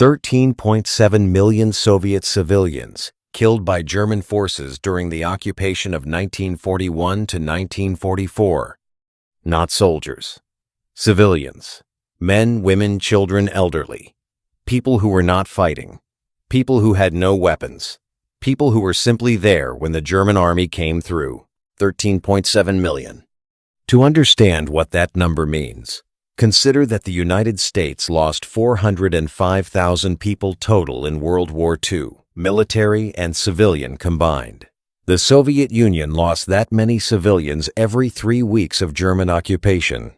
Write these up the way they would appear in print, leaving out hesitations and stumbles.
13.7 million Soviet civilians killed by German forces during the occupation of 1941 to 1944. Not soldiers. Civilians. Men, women, children, elderly. People who were not fighting. People who had no weapons. People who were simply there when the German army came through. 13.7 million. To understand what that number means, consider that the United States lost 405,000 people total in World War II, military and civilian combined. The Soviet Union lost that many civilians every 3 weeks of German occupation.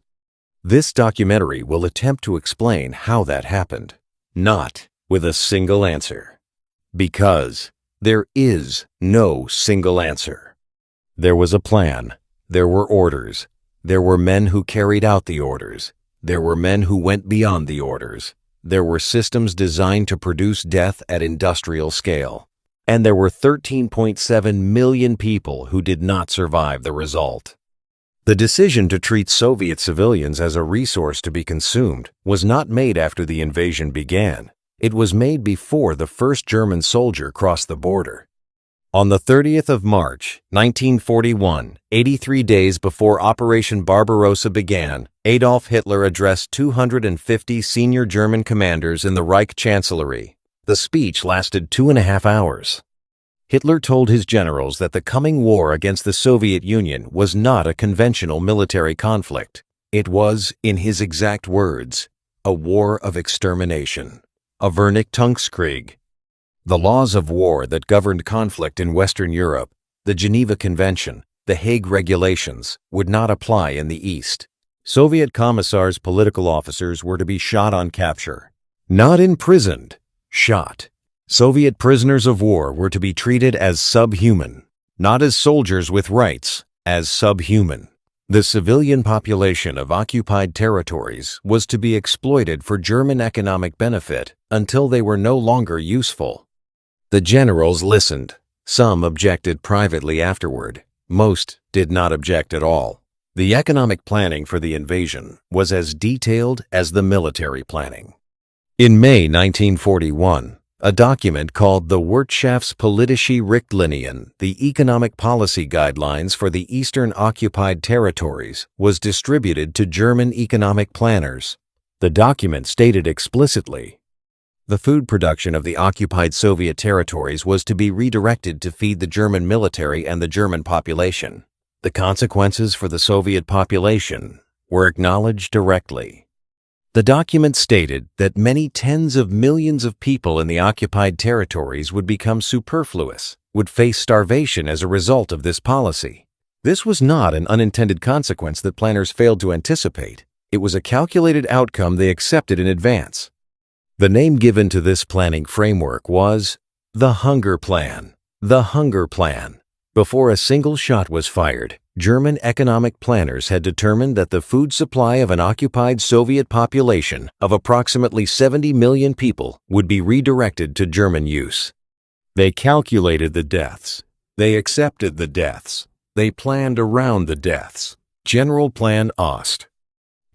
This documentary will attempt to explain how that happened, not with a single answer. Because there is no single answer. There was a plan. There were orders. There were men who carried out the orders. There were men who went beyond the orders. There were systems designed to produce death at industrial scale. And there were 13.7 million people who did not survive the result. The decision to treat Soviet civilians as a resource to be consumed was not made after the invasion began. It was made before the first German soldier crossed the border. On the 30th of March, 1941, 83 days before Operation Barbarossa began, Adolf Hitler addressed 250 senior German commanders in the Reich Chancellery. The speech lasted 2.5 hours. Hitler told his generals that the coming war against the Soviet Union was not a conventional military conflict. It was, in his exact words, a war of extermination, a Vernichtungskrieg. The laws of war that governed conflict in Western Europe, the Geneva Convention, the Hague Regulations, would not apply in the East. Soviet commissars' political officers were to be shot on capture. Not imprisoned, shot. Soviet prisoners of war were to be treated as subhuman, not as soldiers with rights, as subhuman. The civilian population of occupied territories was to be exploited for German economic benefit until they were no longer useful. The generals listened. Some objected privately afterward. Most did not object at all. The economic planning for the invasion was as detailed as the military planning. In May 1941, a document called the Wirtschaftspolitische Richtlinien, the Economic Policy Guidelines for the Eastern Occupied Territories, was distributed to German economic planners. The document stated explicitly, the food production of the occupied Soviet territories was to be redirected to feed the German military and the German population. The consequences for the Soviet population were acknowledged directly. The document stated that many tens of millions of people in the occupied territories would become superfluous, would face starvation as a result of this policy. This was not an unintended consequence that planners failed to anticipate. It was a calculated outcome they accepted in advance. The name given to this planning framework was the Hunger Plan. The Hunger Plan. Before a single shot was fired, German economic planners had determined that the food supply of an occupied Soviet population of approximately 70 million people would be redirected to German use. They calculated the deaths. They accepted the deaths. They planned around the deaths. Generalplan Ost.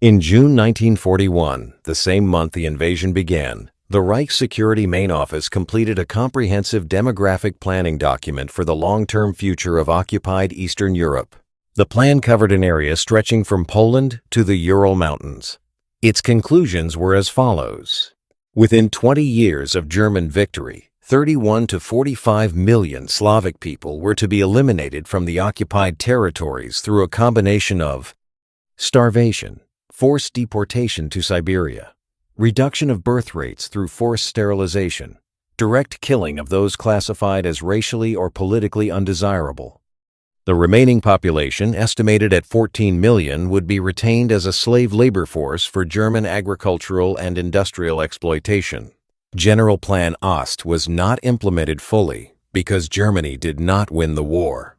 In June 1941, the same month the invasion began, the Reich Security Main Office completed a comprehensive demographic planning document for the long-term future of occupied Eastern Europe. The plan covered an area stretching from Poland to the Ural Mountains. Its conclusions were as follows. Within 20 years of German victory, 31 to 45 million Slavic people were to be eliminated from the occupied territories through a combination of starvation, forced deportation to Siberia, reduction of birth rates through forced sterilization, direct killing of those classified as racially or politically undesirable. The remaining population, estimated at 14 million, would be retained as a slave labor force for German agricultural and industrial exploitation. Generalplan Ost was not implemented fully because Germany did not win the war.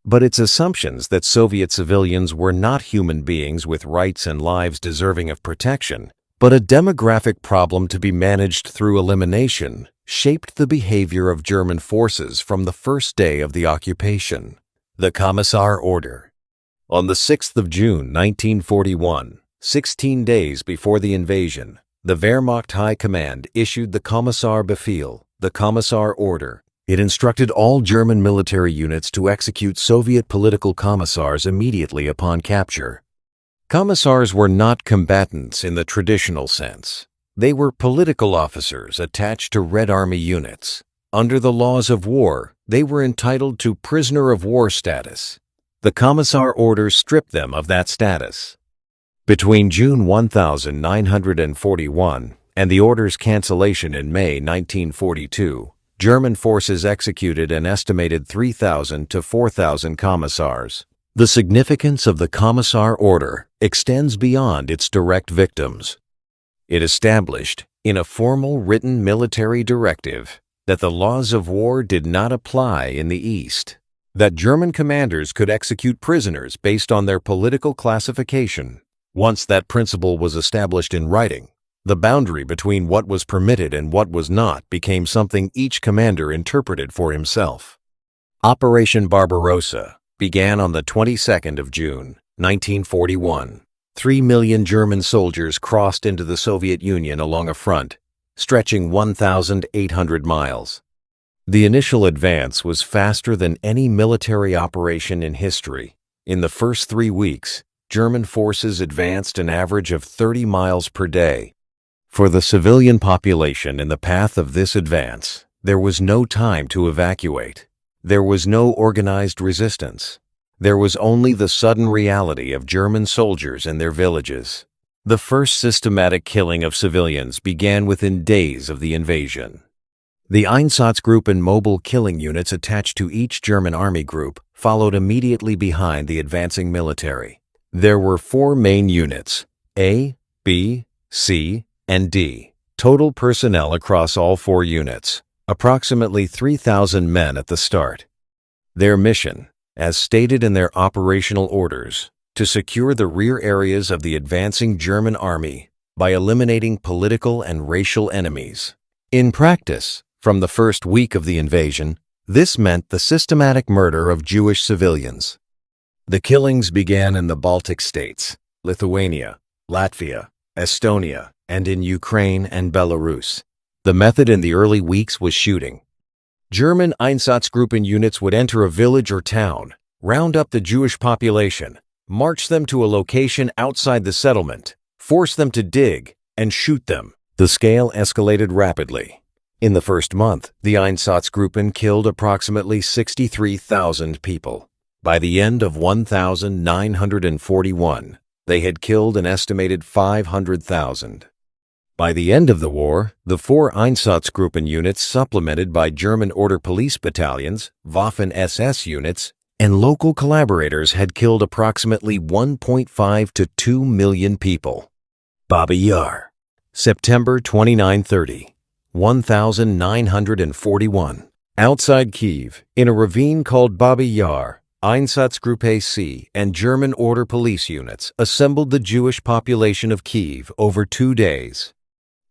But its assumptions that Soviet civilians were not human beings with rights and lives deserving of protection, but a demographic problem to be managed through elimination, shaped the behavior of German forces from the first day of the occupation. The Commissar Order. On the 6th of June 1941, 16 days before the invasion, the Wehrmacht High Command issued the Kommissar Befehl, the Commissar Order. It instructed all German military units to execute Soviet political commissars immediately upon capture. Commissars were not combatants in the traditional sense. They were political officers attached to Red Army units. Under the laws of war, they were entitled to prisoner of war status. The Commissar Order stripped them of that status. Between June 1941 and the order's cancellation in May 1942, German forces executed an estimated 3,000 to 4,000 commissars. The significance of the Commissar Order extends beyond its direct victims. It established, in a formal written military directive, that the laws of war did not apply in the East, that German commanders could execute prisoners based on their political classification. Once that principle was established in writing, the boundary between what was permitted and what was not became something each commander interpreted for himself. Operation Barbarossa began on the 22nd of June, 1941. 3 million German soldiers crossed into the Soviet Union along a front stretching 1,800 miles. The initial advance was faster than any military operation in history. In the first 3 weeks, German forces advanced an average of 30 miles per day. For the civilian population in the path of this advance, there was no time to evacuate. There was no organized resistance. There was only the sudden reality of German soldiers in their villages. The first systematic killing of civilians began within days of the invasion. The Einsatzgruppen mobile killing units attached to each German army group followed immediately behind the advancing military. There were 4 main units, A, B, C, and D. Total personnel across all 4 units, approximately 3,000 men at the start. Their mission, as stated in their operational orders, to secure the rear areas of the advancing German army by eliminating political and racial enemies. In practice, from the first week of the invasion, this meant the systematic murder of Jewish civilians. The killings began in the Baltic states, Lithuania, Latvia, Estonia, and in Ukraine and Belarus. The method in the early weeks was shooting. German Einsatzgruppen units would enter a village or town, round up the Jewish population, march them to a location outside the settlement, force them to dig, and shoot them. The scale escalated rapidly. In the first month, the Einsatzgruppen killed approximately 63,000 people. By the end of 1941, they had killed an estimated 500,000. By the end of the war, the 4 Einsatzgruppen units supplemented by German Order police battalions, Waffen-SS units, and local collaborators had killed approximately 1.5 to 2 million people. Babi Yar, September 29-30, 1941. Outside Kyiv, in a ravine called Babi Yar, Einsatzgruppe C and German Order police units assembled the Jewish population of Kyiv over 2 days.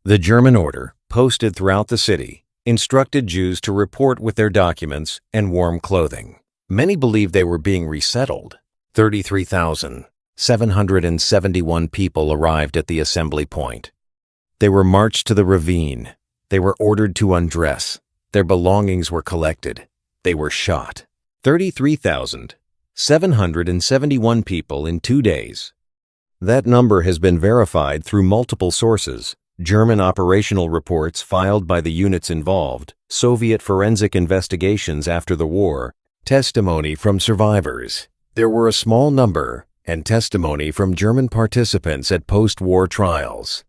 The German Order, posted throughout the city, instructed Jews to report with their documents and warm clothing. Many believed they were being resettled. 33,771 people arrived at the assembly point. They were marched to the ravine. They were ordered to undress. Their belongings were collected. They were shot. 33,771 people in 2 days. That number has been verified through multiple sources: German operational reports filed by the units involved, Soviet forensic investigations after the war, testimony from survivors. There were a small number, and testimony from German participants at post-war trials.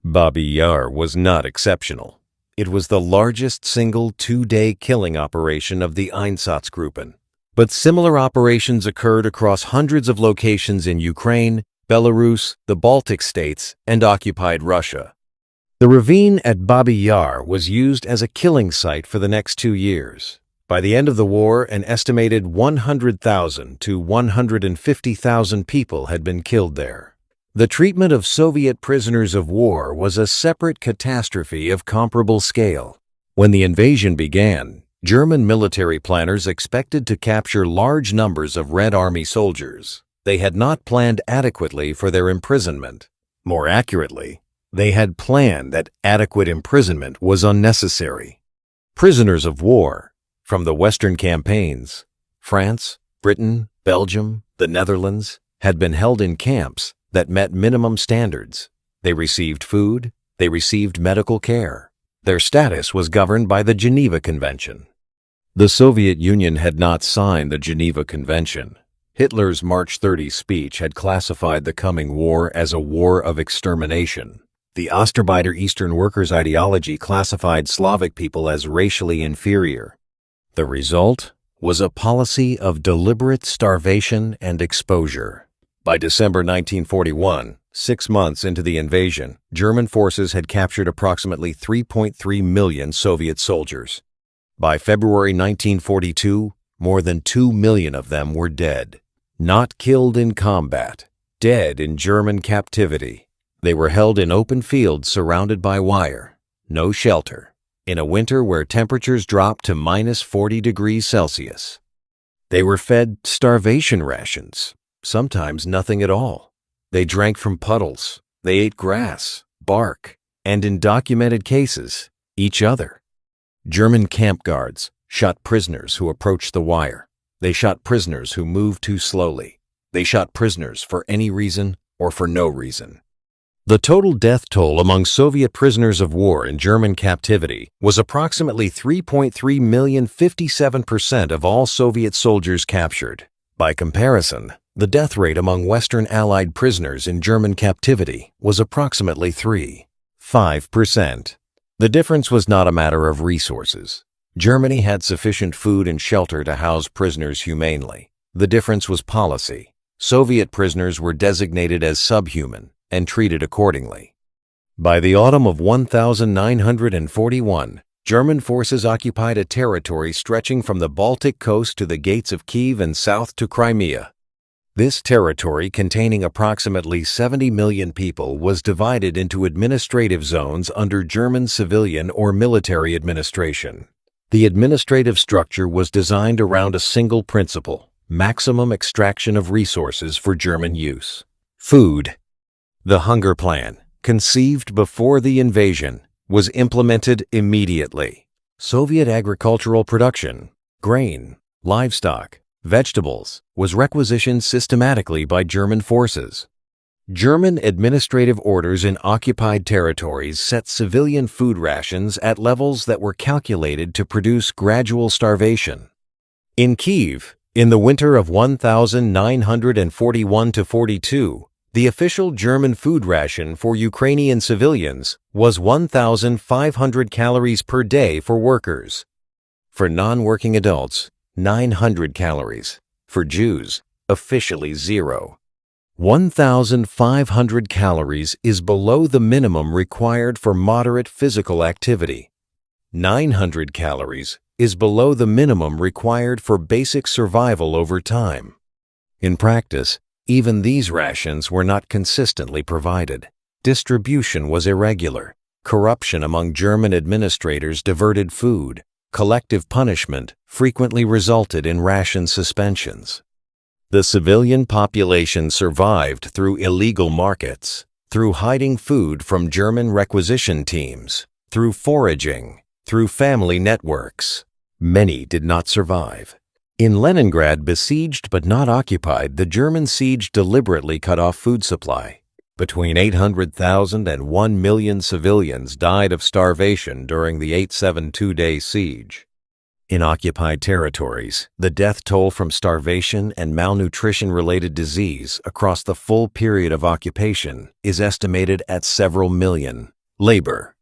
Babi Yar was not exceptional. It was the largest single 2-day killing operation of the Einsatzgruppen. But similar operations occurred across hundreds of locations in Ukraine, Belarus, the Baltic states, and occupied Russia. The ravine at Babi Yar was used as a killing site for the next 2 years. By the end of the war, an estimated 100,000 to 150,000 people had been killed there. The treatment of Soviet prisoners of war was a separate catastrophe of comparable scale. When the invasion began, German military planners expected to capture large numbers of Red Army soldiers. They had not planned adequately for their imprisonment. More accurately, They had planned that adequate imprisonment was unnecessary. Prisoners of war from the Western campaigns, France, Britain, Belgium, the Netherlands, had been held in camps that met minimum standards. They received food, they received medical care. Their status was governed by the Geneva Convention. The Soviet Union had not signed the Geneva Convention. Hitler's March 30 speech had classified the coming war as a war of extermination. The Ostarbeiter Eastern Workers' ideology classified Slavic people as racially inferior. The result was a policy of deliberate starvation and exposure. By December 1941, 6 months into the invasion, German forces had captured approximately 3.3 million Soviet soldiers. By February 1942, more than 2 million of them were dead. Not killed in combat, dead in German captivity. They were held in open fields surrounded by wire, no shelter, in a winter where temperatures dropped to -40 degrees Celsius. They were fed starvation rations, sometimes nothing at all. They drank from puddles, they ate grass, bark, and in documented cases, each other. German camp guards shot prisoners who approached the wire. They shot prisoners who moved too slowly. They shot prisoners for any reason or for no reason. The total death toll among Soviet prisoners of war in German captivity was approximately 3.3 million, 57% of all Soviet soldiers captured. By comparison, the death rate among Western Allied prisoners in German captivity was approximately 3.5%. The difference was not a matter of resources. Germany had sufficient food and shelter to house prisoners humanely. The difference was policy. Soviet prisoners were designated as subhuman and treated accordingly. By the autumn of 1941, German forces occupied a territory stretching from the Baltic coast to the gates of Kiev and south to Crimea. This territory, containing approximately 70 million people, was divided into administrative zones under German civilian or military administration. The administrative structure was designed around a single principle: maximum extraction of resources for German use. Food. The Hunger Plan, conceived before the invasion, was implemented immediately. Soviet agricultural production, grain, livestock, vegetables, was requisitioned systematically by German forces. German administrative orders in occupied territories set civilian food rations at levels that were calculated to produce gradual starvation. In Kiev, in the winter of 1941-42, the official German food ration for Ukrainian civilians was 1,500 calories per day for workers. For non-working adults, 900 calories. For Jews, officially 0. 1,500 calories is below the minimum required for moderate physical activity. 900 calories is below the minimum required for basic survival over time. In practice, even these rations were not consistently provided. Distribution was irregular. Corruption among German administrators diverted food. Collective punishment frequently resulted in ration suspensions. The civilian population survived through illegal markets, through hiding food from German requisition teams, through foraging, through family networks. Many did not survive. In Leningrad, besieged but not occupied, the German siege deliberately cut off food supply. Between 800,000 and 1 million civilians died of starvation during the 872-day siege. In occupied territories, the death toll from starvation and malnutrition-related disease across the full period of occupation is estimated at several million. Labor.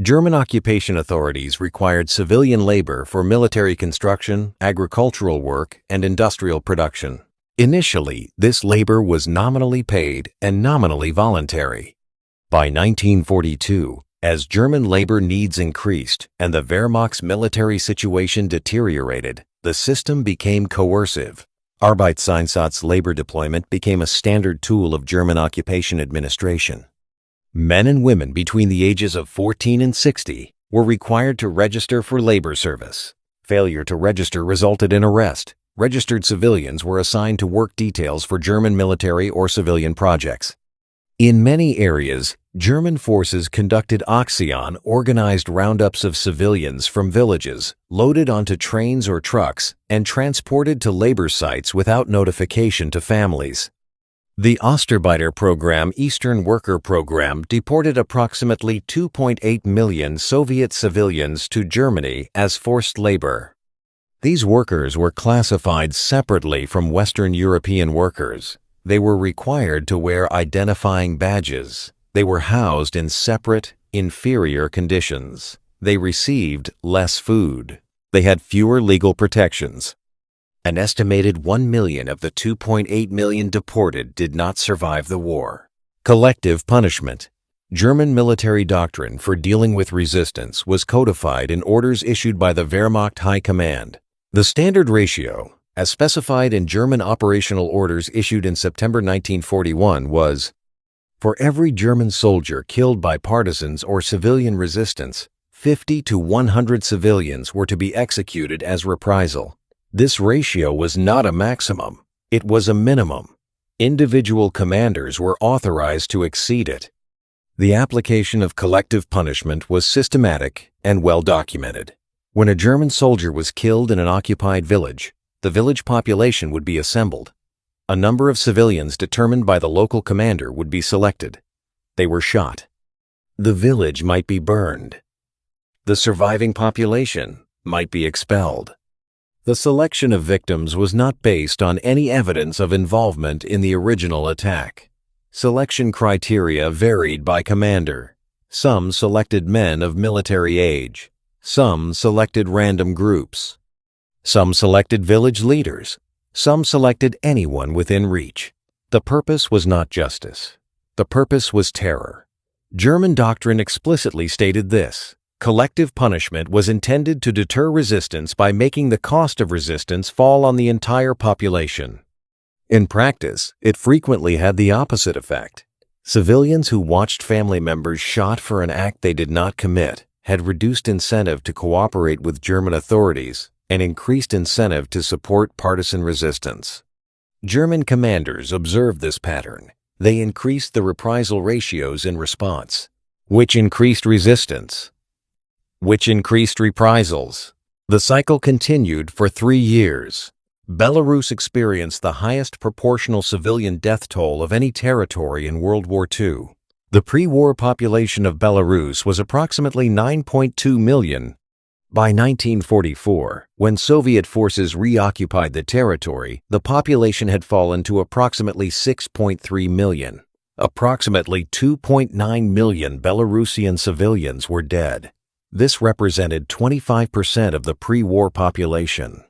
German occupation authorities required civilian labor for military construction, agricultural work, and industrial production. Initially, this labor was nominally paid and nominally voluntary. By 1942, as German labor needs increased and the Wehrmacht's military situation deteriorated, the system became coercive. Arbeitseinsatz labor deployment became a standard tool of German occupation administration. Men and women between the ages of 14 and 60 were required to register for labor service. Failure to register resulted in arrest. Registered civilians were assigned to work details for German military or civilian projects. In many areas, German forces conducted organized roundups of civilians from villages, loaded onto trains or trucks, and transported to labor sites without notification to families. The Ostarbeiter program, Eastern Worker Program, deported approximately 2.8 million Soviet civilians to Germany as forced labor. These workers were classified separately from Western European workers. They were required to wear identifying badges. They were housed in separate, inferior conditions. They received less food. They had fewer legal protections. An estimated 1 million of the 2.8 million deported did not survive the war. Collective punishment. German military doctrine for dealing with resistance was codified in orders issued by the Wehrmacht High Command. The standard ratio, as specified in German operational orders issued in September 1941, was: for every German soldier killed by partisans or civilian resistance, 50 to 100 civilians were to be executed as reprisal. This ratio was not a maximum, it was a minimum. Individual commanders were authorized to exceed it. The application of collective punishment was systematic and well documented. When a German soldier was killed in an occupied village, the village population would be assembled. A number of civilians determined by the local commander would be selected. They were shot. The village might be burned. The surviving population might be expelled. The selection of victims was not based on any evidence of involvement in the original attack. Selection criteria varied by commander. Some selected men of military age. Some selected random groups. Some selected village leaders. Some selected anyone within reach. The purpose was not justice. The purpose was terror. German doctrine explicitly stated this: collective punishment was intended to deter resistance by making the cost of resistance fall on the entire population. In practice, it frequently had the opposite effect. Civilians who watched family members shot for an act they did not commit had reduced incentive to cooperate with German authorities and increased incentive to support partisan resistance. German commanders observed this pattern. They increased the reprisal ratios in response, which increased resistance, which increased reprisals. The cycle continued for 3 years. Belarus experienced the highest proportional civilian death toll of any territory in World War II. The pre-war population of Belarus was approximately 9.2 million. By 1944, when Soviet forces reoccupied the territory, the population had fallen to approximately 6.3 million. Approximately 2.9 million Belarusian civilians were dead. This represented 25% of the pre-war population.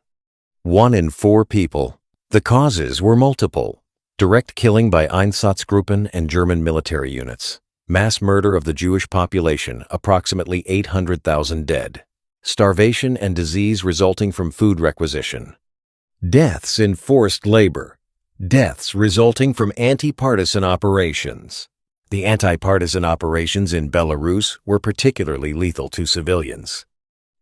1 in 4 people. The causes were multiple. Direct killing by Einsatzgruppen and German military units. Mass murder of the Jewish population, approximately 800,000 dead. Starvation and disease resulting from food requisition. Deaths in forced labor. Deaths resulting from anti-partisan operations. The anti-partisan operations in Belarus were particularly lethal to civilians.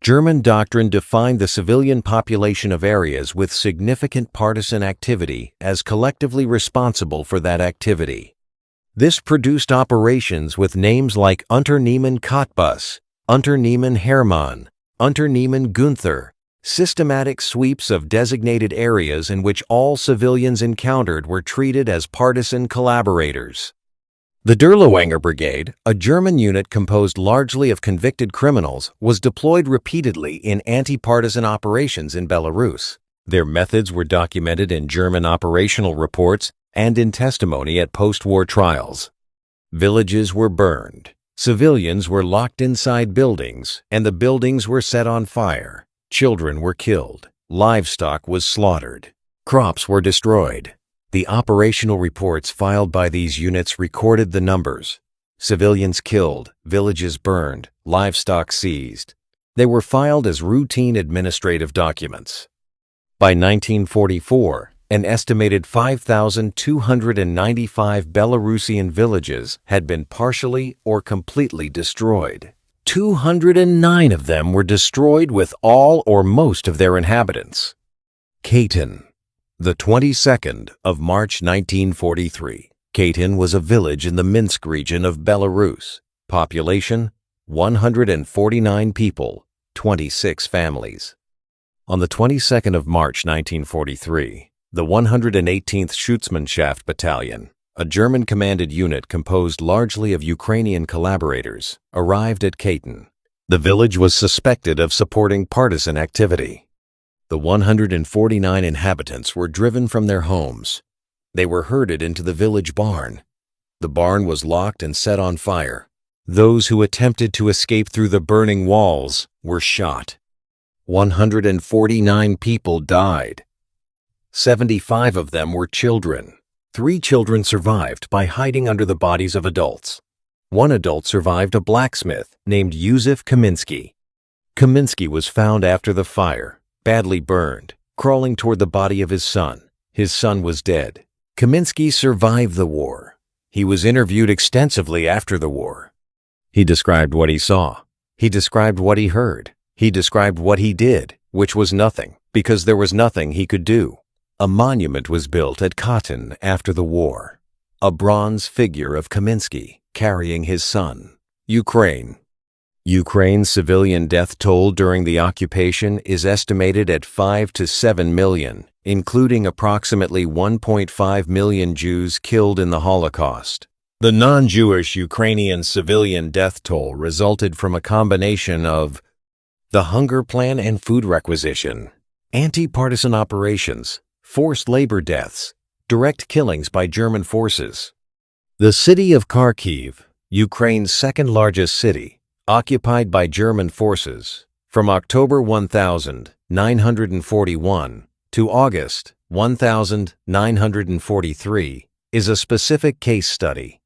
German doctrine defined the civilian population of areas with significant partisan activity as collectively responsible for that activity. This produced operations with names like Unternehmen Cottbus, Unternehmen Hermann, Unternehmen Gunther, systematic sweeps of designated areas in which all civilians encountered were treated as partisan collaborators. The Durlwanger Brigade, a German unit composed largely of convicted criminals, was deployed repeatedly in anti-partisan operations in Belarus. Their methods were documented in German operational reports and in testimony at post-war trials. Villages were burned. Civilians were locked inside buildings, and the buildings were set on fire. Children were killed. Livestock was slaughtered. Crops were destroyed. The operational reports filed by these units recorded the numbers. Civilians killed, villages burned, livestock seized. They were filed as routine administrative documents. By 1944, an estimated 5,295 Belarusian villages had been partially or completely destroyed. 209 of them were destroyed with all or most of their inhabitants. Katyn, the 22nd of March 1943. Katyn was a village in the Minsk region of Belarus. Population, 149 people, 26 families. On the 22nd of March 1943, the 118th Schutzmannschaft Battalion, a German-commanded unit composed largely of Ukrainian collaborators, arrived at Katyn. The village was suspected of supporting partisan activity. The 149 inhabitants were driven from their homes. They were herded into the village barn. The barn was locked and set on fire. Those who attempted to escape through the burning walls were shot. 149 people died. 75 of them were children. 3 children survived by hiding under the bodies of adults. 1 adult survived a blacksmith named Yusuf Kaminsky. Kaminsky was found after the fire, badly burned, crawling toward the body of his son. His son was dead. Kaminsky survived the war. He was interviewed extensively after the war. He described what he saw. He described what he heard. He described what he did, which was nothing, because there was nothing he could do. A monument was built at Katyn after the war. A bronze figure of Kaminsky carrying his son. Ukraine. Ukraine's civilian death toll during the occupation is estimated at 5 to 7 million, including approximately 1.5 million Jews killed in the Holocaust. The non-Jewish Ukrainian civilian death toll resulted from a combination of the hunger plan and food requisition, anti-partisan operations, forced labor deaths, direct killings by German forces. The city of Kharkiv, Ukraine's second-largest city, occupied by German forces from October 1941 to August 1943, is a specific case study.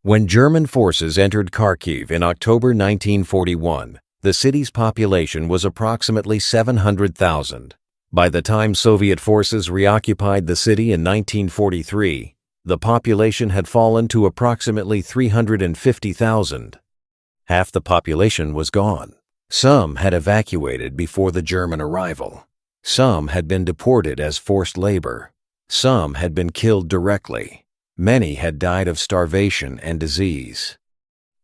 When German forces entered Kharkiv in October 1941, the city's population was approximately 700,000. By the time Soviet forces reoccupied the city in 1943, the population had fallen to approximately 350,000. Half the population was gone. Some had evacuated before the German arrival. Some had been deported as forced labor. Some had been killed directly. Many had died of starvation and disease.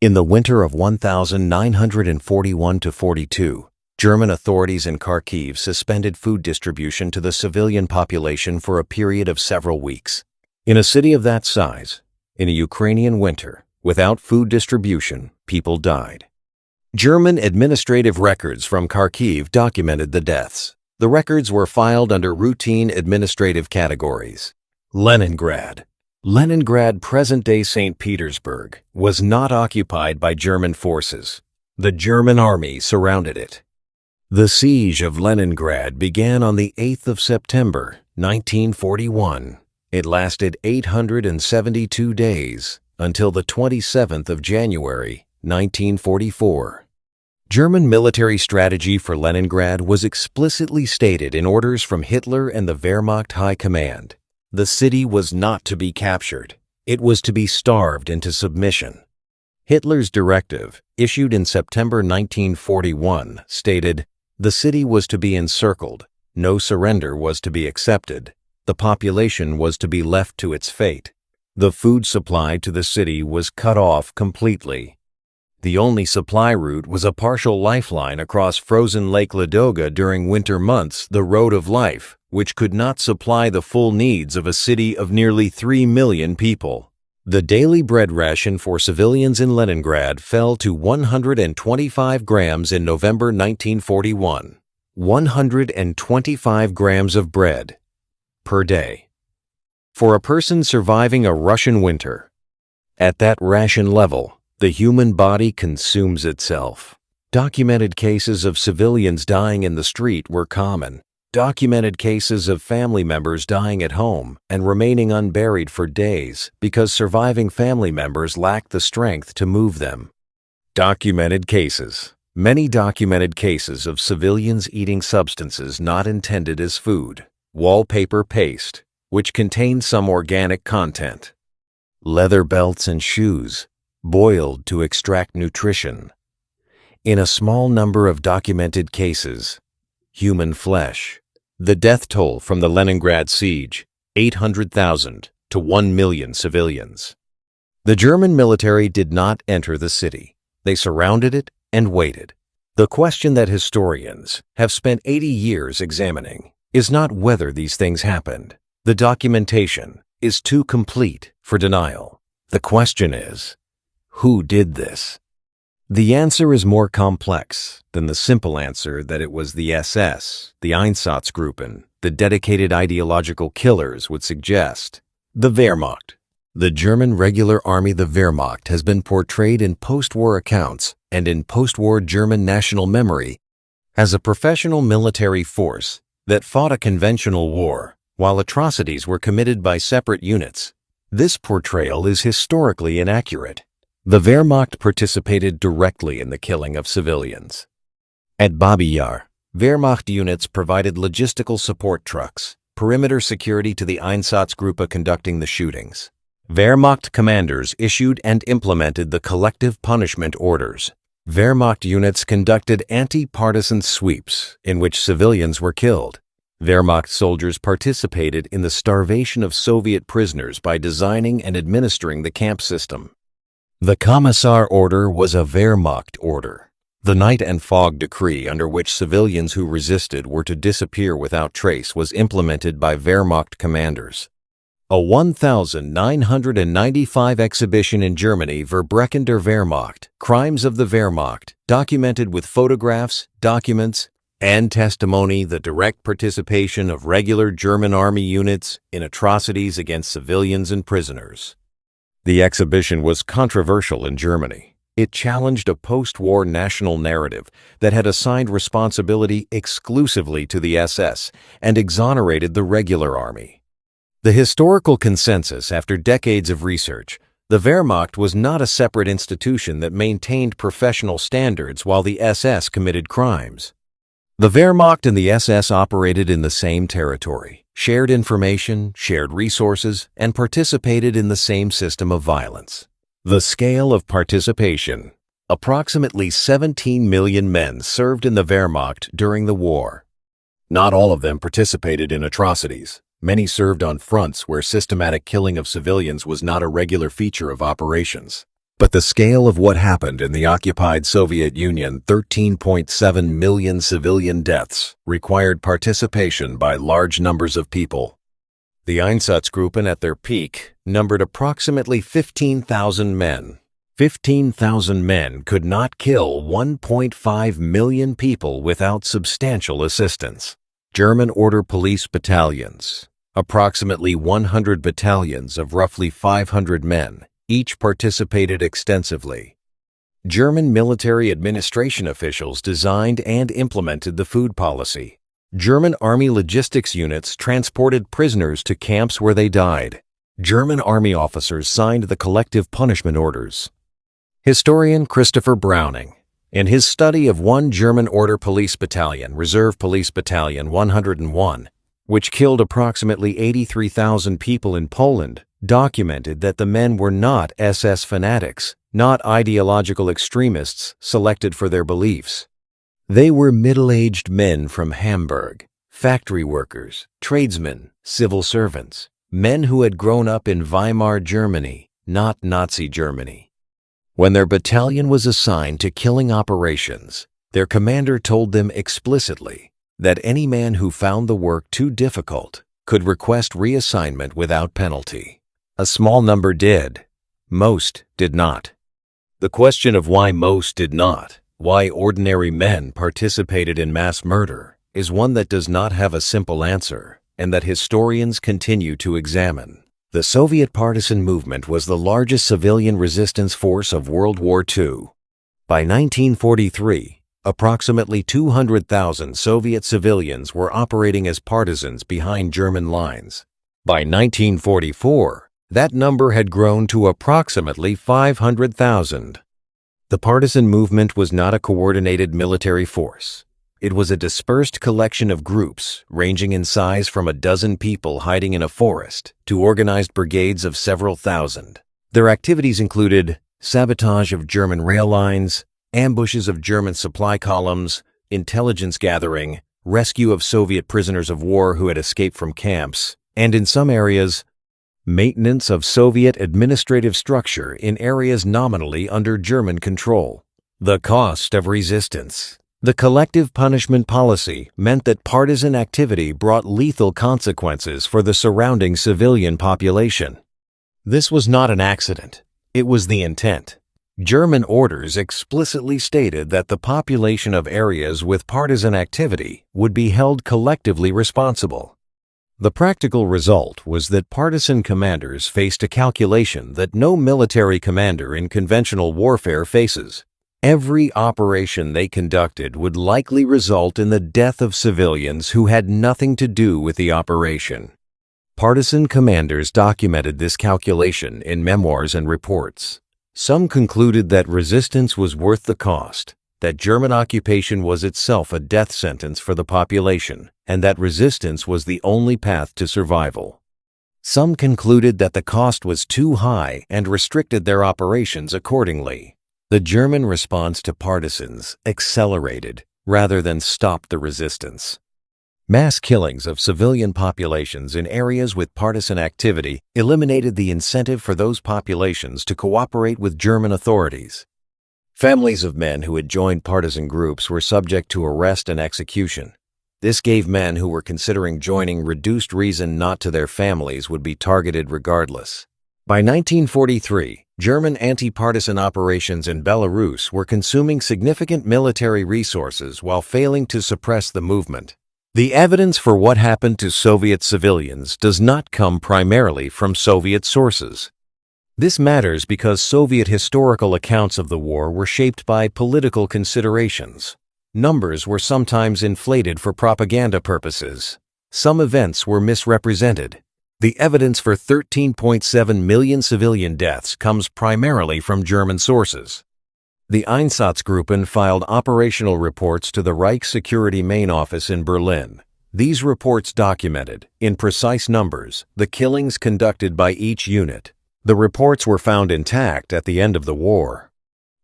In the winter of 1941-42, German authorities in Kharkiv suspended food distribution to the civilian population for a period of several weeks. In a city of that size, in a Ukrainian winter, without food distribution, people died. German administrative records from Kharkiv documented the deaths. The records were filed under routine administrative categories. Leningrad. Leningrad, present-day St. Petersburg, was not occupied by German forces. The German army surrounded it. The siege of Leningrad began on the 8th of September, 1941. It lasted 872 days until the 27th of January, 1944. German military strategy for Leningrad was explicitly stated in orders from Hitler and the Wehrmacht High Command. The city was not to be captured. It was to be starved into submission. Hitler's directive, issued in September 1941, stated, the city was to be encircled, no surrender was to be accepted, the population was to be left to its fate. The food supply to the city was cut off completely. The only supply route was a partial lifeline across frozen Lake Ladoga during winter months, the Road of Life, which could not supply the full needs of a city of nearly 3 million people. The daily bread ration for civilians in Leningrad fell to 125 grams in November 1941. 125 grams of bread per day for a person surviving a Russian winter. At that ration level, the human body consumes itself. Documented cases of civilians dying in the street were common. Documented cases of family members dying at home and remaining unburied for days because surviving family members lacked the strength to move them. Documented cases. Many documented cases of civilians eating substances not intended as food. Wallpaper paste, which contained some organic content. Leather belts and shoes, boiled to extract nutrition. In a small number of documented cases, human flesh. The death toll from the Leningrad siege, 800,000 to 1 million civilians. The German military did not enter the city. They surrounded it and waited. The question that historians have spent 80 years examining is not whether these things happened. The documentation is too complete for denial. The question is, who did this? The answer is more complex than the simple answer that it was the SS, the Einsatzgruppen, the dedicated ideological killers would suggest. The Wehrmacht. The German regular army, the Wehrmacht, has been portrayed in post-war accounts and in post-war German national memory as a professional military force that fought a conventional war while atrocities were committed by separate units. This portrayal is historically inaccurate. The Wehrmacht participated directly in the killing of civilians. At Babi Yar, Wehrmacht units provided logistical support trucks, perimeter security to the Einsatzgruppe conducting the shootings. Wehrmacht commanders issued and implemented the collective punishment orders. Wehrmacht units conducted anti-partisan sweeps in which civilians were killed. Wehrmacht soldiers participated in the starvation of Soviet prisoners by designing and administering the camp system. The Commissar Order was a Wehrmacht order, the night and fog decree under which civilians who resisted were to disappear without trace was implemented by Wehrmacht commanders. A 1995 exhibition in Germany, Verbrechen der Wehrmacht, Crimes of the Wehrmacht, documented with photographs, documents, and testimony the direct participation of regular German army units in atrocities against civilians and prisoners. The exhibition was controversial in Germany. It challenged a post-war national narrative that had assigned responsibility exclusively to the SS and exonerated the regular army. The historical consensus after decades of research, the Wehrmacht was not a separate institution that maintained professional standards while the SS committed crimes. The Wehrmacht and the SS operated in the same territory, shared information, shared resources, and participated in the same system of violence. The scale of participation. Approximately 17 million men served in the Wehrmacht during the war. Not all of them participated in atrocities. Many served on fronts where systematic killing of civilians was not a regular feature of operations. But the scale of what happened in the occupied Soviet Union, 13.7 million civilian deaths, required participation by large numbers of people. The Einsatzgruppen at their peak numbered approximately 15,000 men. 15,000 men could not kill 1.5 million people without substantial assistance. German Order police battalions. Approximately 100 battalions of roughly 500 men, each participated extensively. German military administration officials designed and implemented the food policy. German army logistics units transported prisoners to camps where they died. German army officers signed the collective punishment orders. Historian Christopher Browning, in his study of one German Order Police Battalion, Reserve Police Battalion 101, which killed approximately 83,000 people in Poland, documented that the men were not SS fanatics, not ideological extremists selected for their beliefs. They were middle-aged men from Hamburg, factory workers, tradesmen, civil servants, men who had grown up in Weimar Germany, not Nazi Germany. When their battalion was assigned to killing operations, their commander told them explicitly that any man who found the work too difficult could request reassignment without penalty. A small number did. Most did not. The question of why most did not, why ordinary men participated in mass murder, is one that does not have a simple answer, and that historians continue to examine. The Soviet partisan movement was the largest civilian resistance force of World War II. By 1943, approximately 200,000 Soviet civilians were operating as partisans behind German lines. By 1944, that number had grown to approximately 500,000. The partisan movement was not a coordinated military force. It was a dispersed collection of groups ranging in size from a dozen people hiding in a forest to organized brigades of several thousand. Their activities included sabotage of German rail lines, ambushes of German supply columns, intelligence gathering, rescue of Soviet prisoners of war who had escaped from camps, and in some areas, Maintenance of Soviet administrative structure in areas nominally under German control. The cost of resistance. The collective punishment policy meant that partisan activity brought lethal consequences for the surrounding civilian population. This was not an accident. It was the intent. German orders explicitly stated that the population of areas with partisan activity would be held collectively responsible. The practical result was that partisan commanders faced a calculation that no military commander in conventional warfare faces. Every operation they conducted would likely result in the death of civilians who had nothing to do with the operation. Partisan commanders documented this calculation in memoirs and reports. Some concluded that resistance was worth the cost, that German occupation was itself a death sentence for the population, and that resistance was the only path to survival. Some concluded that the cost was too high and restricted their operations accordingly. The German response to partisans accelerated rather than stopped the resistance. Mass killings of civilian populations in areas with partisan activity eliminated the incentive for those populations to cooperate with German authorities. Families of men who had joined partisan groups were subject to arrest and execution. This gave men who were considering joining reduced reason not to their families would be targeted regardless. By 1943, German anti-partisan operations in Belarus were consuming significant military resources while failing to suppress the movement. The evidence for what happened to Soviet civilians does not come primarily from Soviet sources. This matters because Soviet historical accounts of the war were shaped by political considerations. Numbers were sometimes inflated for propaganda purposes. Some events were misrepresented. The evidence for 13.7 million civilian deaths comes primarily from German sources. The Einsatzgruppen filed operational reports to the Reich Security Main Office in Berlin. These reports documented, in precise numbers, the killings conducted by each unit. The reports were found intact at the end of the war.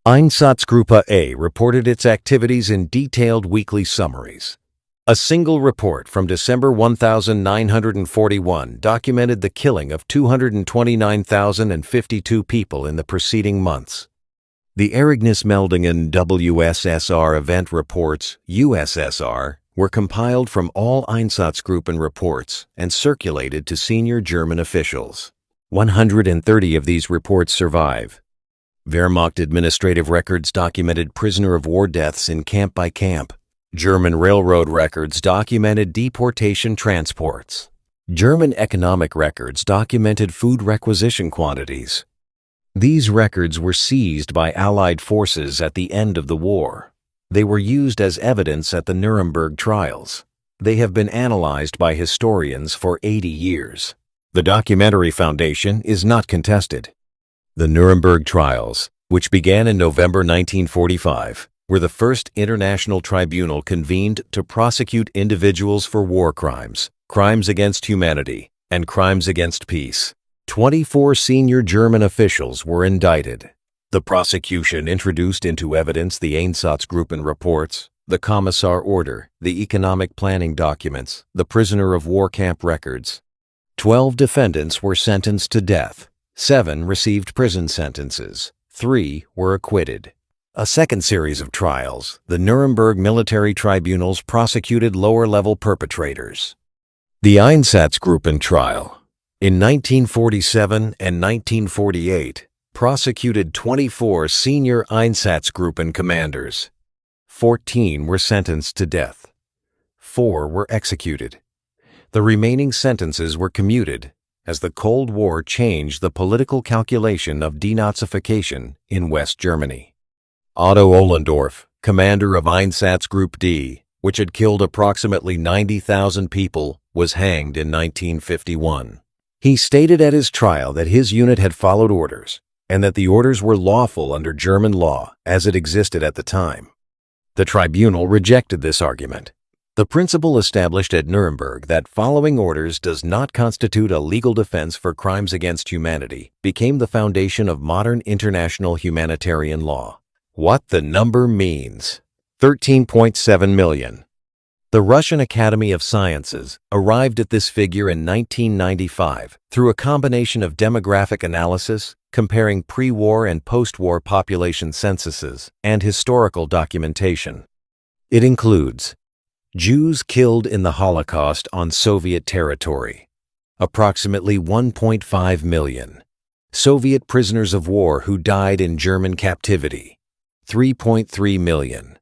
Einsatzgruppe A reported its activities in detailed weekly summaries. A single report from December 1941 documented the killing of 229,052 people in the preceding months. The Ereignismeldungen WSSR event reports, USSR, were compiled from all Einsatzgruppen reports and circulated to senior German officials. 130 of these reports survive. Wehrmacht administrative records documented prisoner of war deaths in camp by camp. German railroad records documented deportation transports. German economic records documented food requisition quantities. These records were seized by Allied forces at the end of the war. They were used as evidence at the Nuremberg trials. They have been analyzed by historians for 80 years. The documentary foundation is not contested. The Nuremberg trials, which began in November 1945, were the first international tribunal convened to prosecute individuals for war crimes, crimes against humanity, and crimes against peace. 24 senior German officials were indicted. The prosecution introduced into evidence the Einsatzgruppen reports, the Commissar Order, the economic planning documents, the prisoner of war camp records. 12 defendants were sentenced to death. 7 received prison sentences. 3 were acquitted. A second series of trials, the Nuremberg military tribunals prosecuted lower-level perpetrators. The Einsatzgruppen trial, in 1947 and 1948, prosecuted 24 senior Einsatzgruppen commanders. 14 were sentenced to death. 4 were executed. The remaining sentences were commuted as the Cold War changed the political calculation of denazification in West Germany. Otto Ohlendorf, commander of Einsatzgruppe D, which had killed approximately 90,000 people, was hanged in 1951. He stated at his trial that his unit had followed orders and that the orders were lawful under German law as it existed at the time. The tribunal rejected this argument. The principle established at Nuremberg that following orders does not constitute a legal defense for crimes against humanity became the foundation of modern international humanitarian law. What the number means: 13.7 million. The Russian Academy of Sciences arrived at this figure in 1995 through a combination of demographic analysis, comparing pre-war and post-war population censuses, and historical documentation. It includes Jews killed in the Holocaust on Soviet territory, approximately 1.5 million. Soviet prisoners of war who died in German captivity, 3.3 million.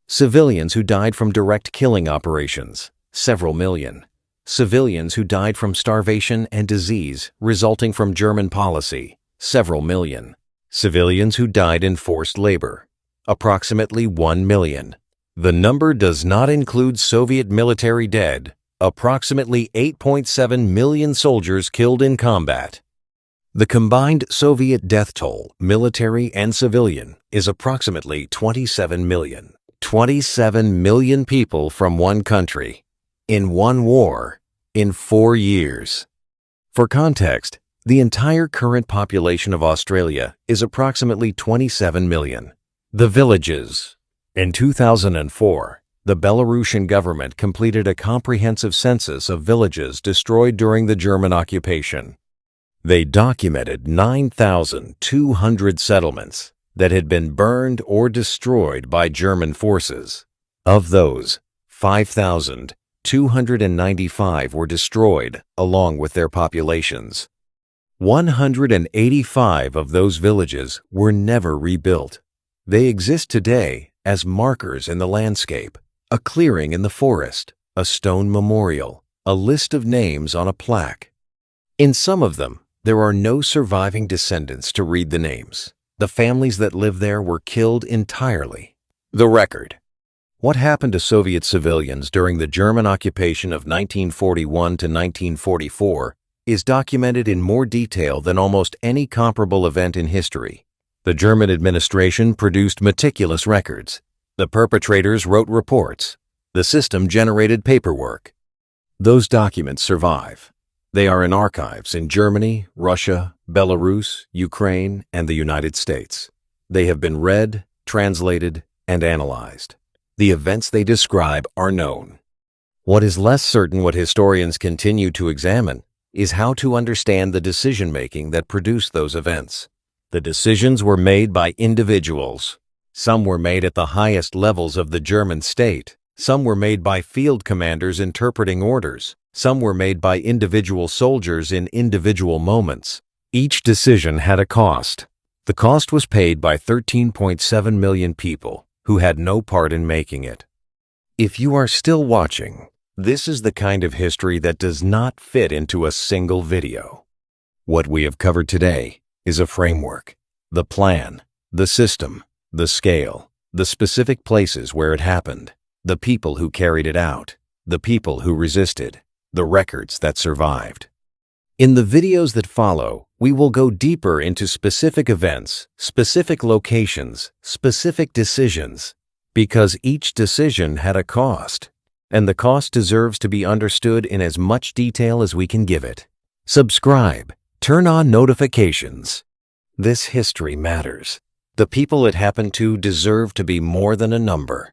Civilians who died from direct killing operations, several million. Civilians who died from starvation and disease resulting from German policy, several million. Civilians who died in forced labor, approximately 1 million. The number does not include Soviet military dead, approximately 8.7 million soldiers killed in combat. The combined Soviet death toll, military and civilian, is approximately 27 million. 27 million people from one country, in one war, in 4 years. For context, the entire current population of Australia is approximately 27 million. The villages. In 2004, the Belarusian government completed a comprehensive census of villages destroyed during the German occupation. They documented 9,200 settlements that had been burned or destroyed by German forces. Of those, 5,295 were destroyed along with their populations. 185 of those villages were never rebuilt. They exist today as markers in the landscape, a clearing in the forest, a stone memorial, a list of names on a plaque. In some of them, there are no surviving descendants to read the names. The families that lived there were killed entirely. The record. What happened to Soviet civilians during the German occupation of 1941 to 1944 is documented in more detail than almost any comparable event in history. The German administration produced meticulous records. The perpetrators wrote reports. The system generated paperwork. Those documents survive. They are in archives in Germany, Russia, Belarus, Ukraine, and the United States. They have been read, translated, and analyzed. The events they describe are known. What is less certain, what historians continue to examine, is how to understand the decision-making that produced those events. The decisions were made by individuals. Some were made at the highest levels of the German state. Some were made by field commanders interpreting orders. Some were made by individual soldiers in individual moments. Each decision had a cost. The cost was paid by 13.7 million people who had no part in making it. If you are still watching, this is the kind of history that does not fit into a single video. What we have covered today is a framework, the plan, the system, the scale, the specific places where it happened, the people who carried it out, the people who resisted, the records that survived. In the videos that follow, we will go deeper into specific events, specific locations, specific decisions, because each decision had a cost, and the cost deserves to be understood in as much detail as we can give it. Subscribe, turn on notifications. This history matters. The people it happened to deserve to be more than a number.